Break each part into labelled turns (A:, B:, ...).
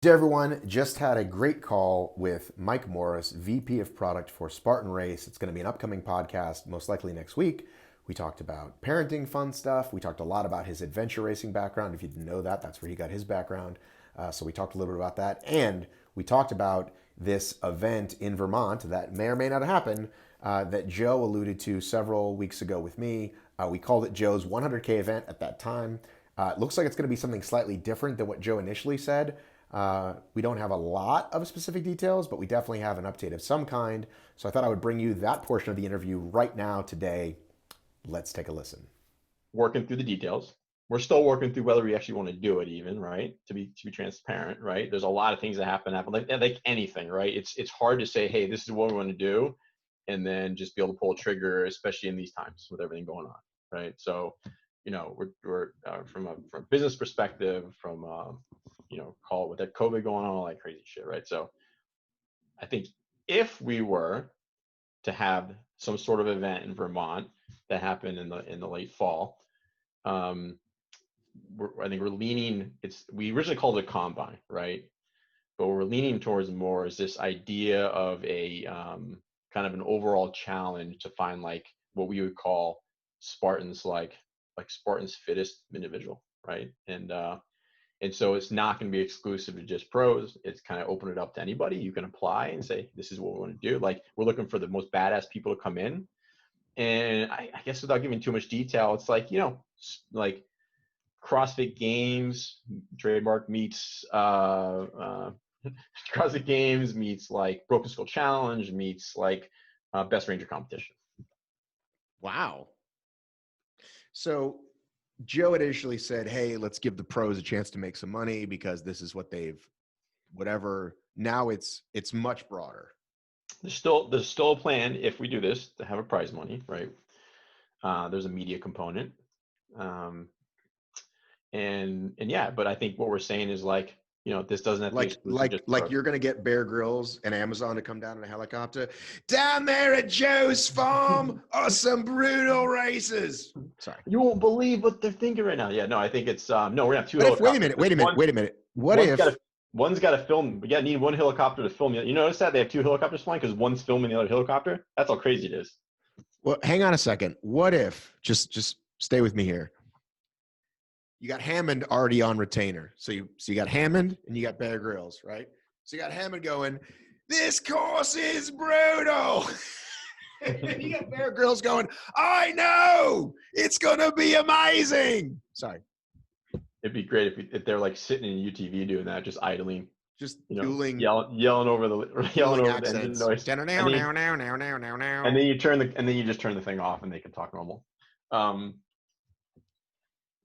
A: Hey everyone, just had a great call with Mike Morris, VP of Product for Spartan Race. It's going to be an upcoming podcast, most likely next week. We talked about parenting fun stuff. We talked a lot about his adventure racing background. If you didn't know that, that's where he got his background. So we talked a little bit about that. And we talked about this event in Vermont that may or may not happen that Joe alluded to several weeks ago with me. We called it Joe's 100K event at that time. It looks like it's going to be something slightly different than what Joe initially said. We don't have a lot of specific details, but we definitely have an update of some kind. So I thought I would bring you that portion of the interview right now today. Let's take a listen.
B: Working through the details. We're still working through whether we actually want to do it, even, right? To be transparent, right? There's a lot of things that happen like anything, right? It's hard to say, hey, this is what we want to do, and then just be able to pull a trigger, especially in these times with everything going on, right? So, we're from a business perspective, from call it with that COVID going on, all that crazy shit, right? So, I think if we were to have some sort of event in Vermont that happened in the late fall, I think we're leaning. We originally called it a combine, right? But what we're leaning towards more is this idea of a kind of an overall challenge to find like what we would call Spartans, like Spartans fittest individual, right? And so it's not going to be exclusive to just pros. It's kind of open it up to anybody. You can apply and say, this is what we want to do. Like, we're looking for the most badass people to come in. And I guess without giving too much detail, it's like, like CrossFit Games trademark meets CrossFit Games meets like Broken Skull Challenge meets like Best Ranger competition.
A: Wow. So Joe initially said, hey, let's give the pros a chance to make some money because this is what whatever. Now it's much broader.
B: There's still a plan if we do this to have a prize money, right? There's a media component. And yeah, but I think what we're saying is like, this doesn't have to be exclusive.
A: Like you're gonna get Bear Grylls and Amazon to come down in a helicopter down there at Joe's farm are some brutal races. Sorry,
B: you won't believe what they're thinking right now. Yeah, no, I think it's no. We're gonna have two helicopters.
A: Wait a minute.
B: One's got to film? We need one helicopter to film. You notice that they have two helicopters flying because one's filming the other helicopter. That's how crazy it is.
A: Well, hang on a second. What if just stay with me here? You got Hammond already on retainer. So you got Hammond and you got Bear Grylls, right? So you got Hammond going, this course is brutal. And you got Bear Grylls going, I know, it's going to be amazing. Sorry.
B: It'd be great if they're like sitting in UTV doing that, just idling.
A: Just dueling,
B: yelling over the engine noise. And then you just turn the thing off and they can talk normal.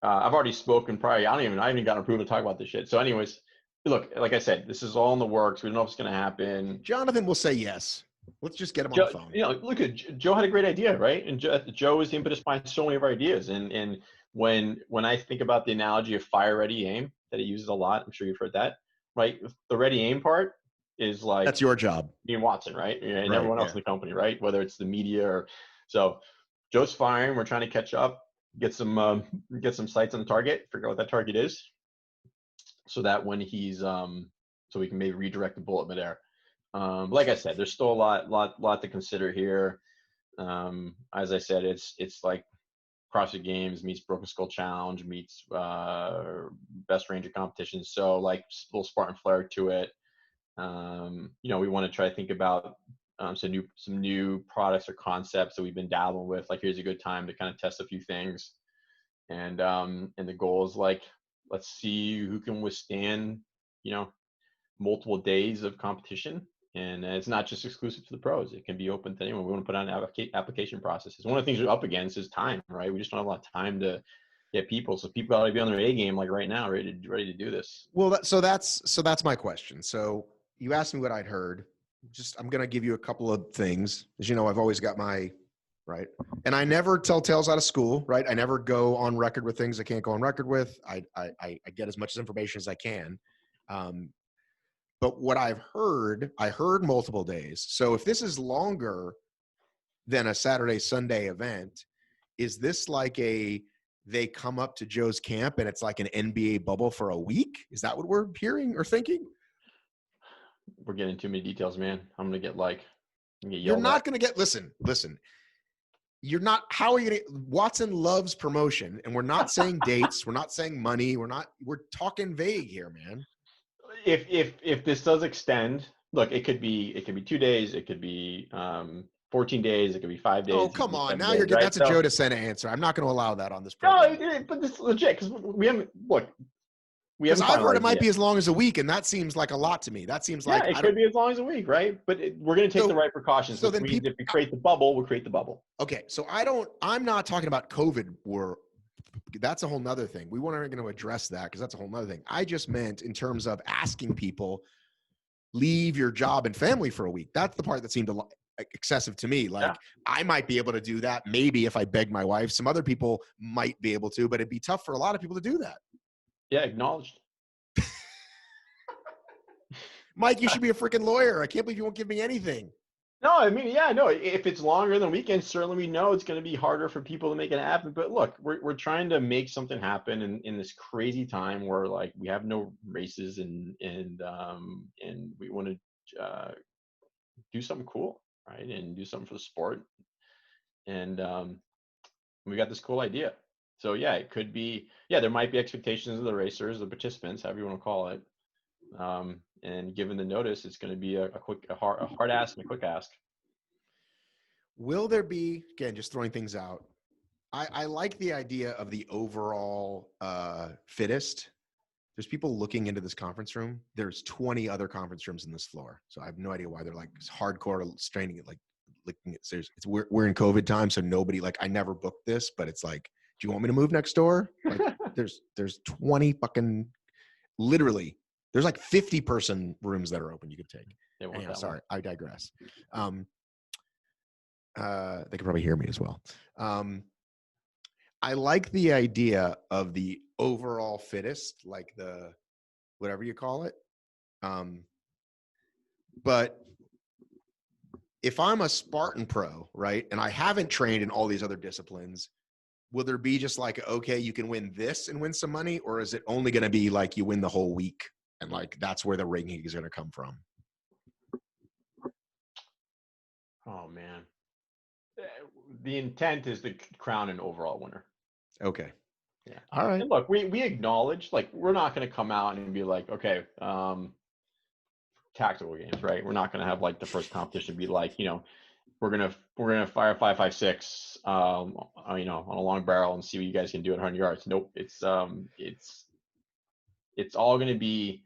B: I've already spoken prior. I haven't gotten approved to talk about this shit. So anyways, look, like I said, this is all in the works. We don't know if it's going to happen.
A: Jonathan will say yes. Let's just get him on the phone.
B: Look at Joe had a great idea, right? And Joe is the impetus behind so many of our ideas. And when I think about the analogy of fire, ready, aim that he uses a lot, I'm sure you've heard that, right? The ready, aim part is like,
A: that's your job.
B: Me and Watson, right? And everyone else in the company, right? Whether it's the media or so. Joe's firing. We're trying to catch up. Get some sights on the target, figure out what that target is, so that when he's so we can maybe redirect the bullet midair. Like I said, there's still a lot to consider here. As I said, it's like CrossFit Games meets Broken Skull Challenge meets Best Ranger competition. So like a little Spartan flair to it. We want to try to think about some new products or concepts that we've been dabbling with. Like, here's a good time to kind of test a few things, and the goal is like, let's see who can withstand multiple days of competition. And it's not just exclusive to the pros; it can be open to anyone. We want to put on application processes. One of the things we're up against is time, right? We just don't have a lot of time to get people. So people ought to be on their A game, like right now, ready to do this.
A: Well, so that's my question. So you asked me what I'd heard. I'm going to give you a couple of things. As you know, I've always got my, right. And I never tell tales out of school, right? I never go on record with things I can't go on record with. I get as much information as I can. But what I heard multiple days. So if this is longer than a Saturday, Sunday event, is this like they come up to Joe's camp and it's like an NBA bubble for a week? Is that what we're hearing or thinking?
B: we're getting too many details, man. I'm gonna get
A: You're
B: yelled
A: not
B: at.
A: going to get, listen. You're not, how are you going to, Watson loves promotion, and we're not saying dates. We're not saying money. We're talking vague here, man.
B: If this does extend, look, it could be 2 days, it could be 14 days, it could be 5 days,
A: Oh,
B: it could
A: come
B: be
A: on.
B: 7
A: Now you're
B: days,
A: getting,
B: right?
A: that's a
B: So
A: Joe DeSena answer. I'm not going to allow that on this
B: no,
A: program.
B: but this is legit because we
A: Because
B: haven't
A: I've heard it
B: finalized it
A: might
B: yet.
A: be as long as a week, and that seems like a lot to me. That seems
B: Yeah,
A: like,
B: it
A: I don't,
B: could be as long as a week, right? But we're going to take the
A: so,
B: right precautions,
A: so
B: which
A: then
B: means
A: people,
B: if we create the bubble, we'll create the bubble.
A: okay. So I'm not talking about COVID, or that's a whole nother thing. We weren't going to address that because that's a whole nother thing. I just meant in terms of asking people, leave your job and family for a week. That's the part that seemed excessive to me.
B: Yeah,
A: Like, I might be able to do that. Maybe if I beg my wife. Some other people might be able to, but it'd be tough for a lot of people to do that.
B: yeah, acknowledged.
A: Mike, you should be a freaking lawyer. I can't believe you won't give me anything.
B: No, I mean, yeah, no. If it's longer than weekends, certainly we know it's going to be harder for people to make it happen. But look, we're trying to make something happen in this crazy time where like we have no races and we want to do something cool, right? And do something for the sport. And we got this cool idea. So yeah, it could be. Yeah, there might be expectations of the racers, the participants, however you want to call it. And given the notice, it's going to be a hard ask and a quick ask.
A: Will there be, again, just throwing things out, I like the idea of the overall fittest. There's people looking into this conference room. There's 20 other conference rooms in this floor. So I have no idea why they're like hardcore straining it, like looking at, we're in COVID time. So nobody, like, I never booked this, but it's like, do you want me to move next door? Like, there's 20 fucking, literally, there's like 50-person rooms that are open you could take. Anyhow, sorry, I digress. They could probably hear me as well. I like the idea of the overall fittest, like the, whatever you call it. But if I'm a Spartan pro, right, and I haven't trained in all these other disciplines, will there be just like, okay, you can win this and win some money? Or is it only going to be like you win the whole week and like that's where the ranking is going to come from?
B: Oh man, the intent is to crown an overall winner.
A: Okay.
B: Yeah.
A: All right.
B: And look, we acknowledge, like, we're not going to come out and be like, okay, tactical games, right? We're not going to have like the first competition be like, we're gonna fire 5.56, on a long barrel and see what you guys can do at 100 yards. Nope. It's all going to be.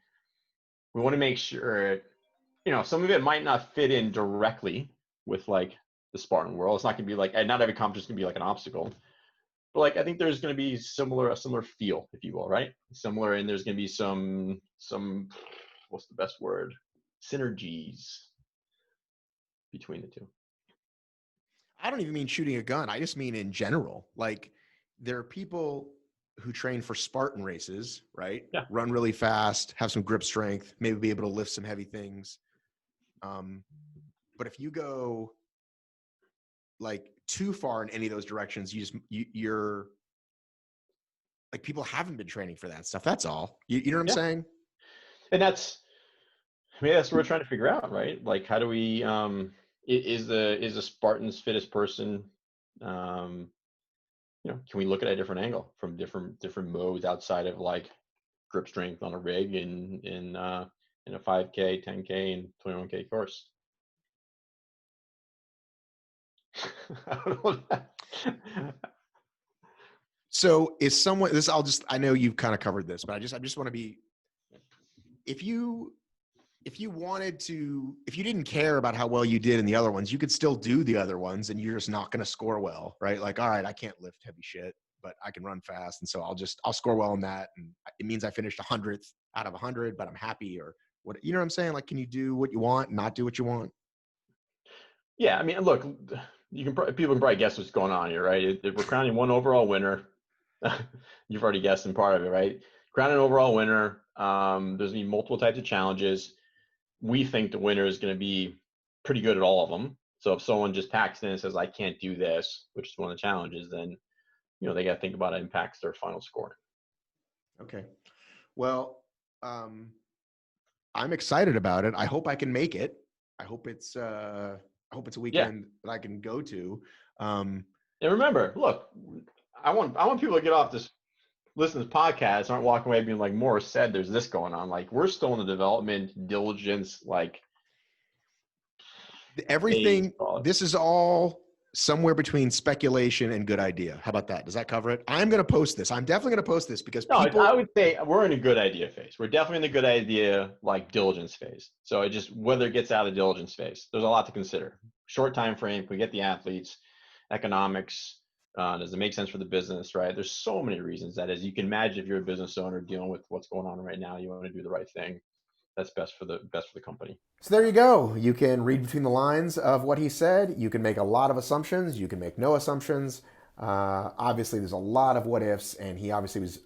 B: We want to make sure, some of it might not fit in directly with like the Spartan world. It's not going to be like, and not every competition is going to be like an obstacle. But like, I think there's going to be a similar feel, if you will, right? Similar, and there's going to be some what's the best word? Synergies between the two.
A: I don't even mean shooting a gun. I just mean in general. Like, there are people who train for Spartan races, right?
B: Yeah.
A: Run really fast, have some grip strength, maybe be able to lift some heavy things. But if you go like too far in any of those directions, you're like, people haven't been training for that stuff. That's all. You know what I'm saying?
B: And that's what we're trying to figure out, right? Like, how do we is the Spartan's fittest person, can we look at a different angle from different modes outside of like grip strength on a rig in a 5K, 10K, and 21K course? I don't know.
A: So is someone, I know you've kind of covered this, but I just want to be, if you didn't care about how well you did in the other ones, you could still do the other ones and you're just not going to score well, right? Like, all right, I can't lift heavy shit, but I can run fast. And so I'll score well in that. And it means I finished 100th out of 100, but I'm happy, or what, you know what I'm saying? Like, can you do what you want and not do what you want?
B: Yeah. I mean, look, people can probably guess what's going on here, right? We're crowning one overall winner. You've already guessed in part of it, right? Crown an overall winner. There's going to be multiple types of challenges. We think the winner is going to be pretty good at all of them. So if someone just packs in and says, I can't do this, which is one of the challenges, then, they got to think about it impacts their final score.
A: Okay. Well, I'm excited about it. I hope I can make it. I hope it's a
B: Yeah.
A: weekend that I can go to. Um,
B: And remember, look, I want people to get off this, listen to this podcast, aren't walking away being like Morris said, there's this going on. Like we're still in the development, diligence, like phase.
A: everything, this is all somewhere between speculation and good idea. How about that? Does that cover it? I'm going to post this. I'm definitely going to post this because
B: No,
A: people,
B: I would say we're in a good idea phase. We're definitely in the good idea, like diligence phase. So it just whether it gets out of the diligence phase, there's a lot to consider. Short time frame, can we get the athletes, economics, does it make sense for the business, right? There's so many reasons that as you can imagine, if you're a business owner dealing with what's going on right now, you want to do the right thing. That's best for the company.
A: so there you go. You can read between the lines of what he said. You can make a lot of assumptions. You can make no assumptions. Obviously, there's a lot of what ifs, and he obviously was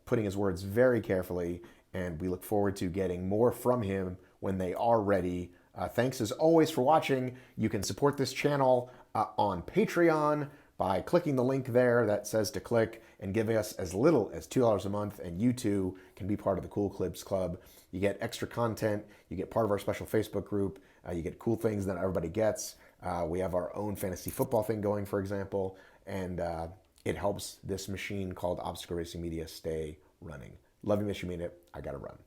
A: putting his words very carefully. And we look forward to getting more from him when they are ready. Thanks as always for watching. You can support this channel on Patreon by clicking the link there that says to click and giving us as little as $2 a month, and you too can be part of the Cool Clips Club. You get extra content, you get part of our special Facebook group, you get cool things that everybody gets. We have our own fantasy football thing going, for example, and it helps this machine called Obstacle Racing Media stay running. Love you, miss you, mean it. I gotta run.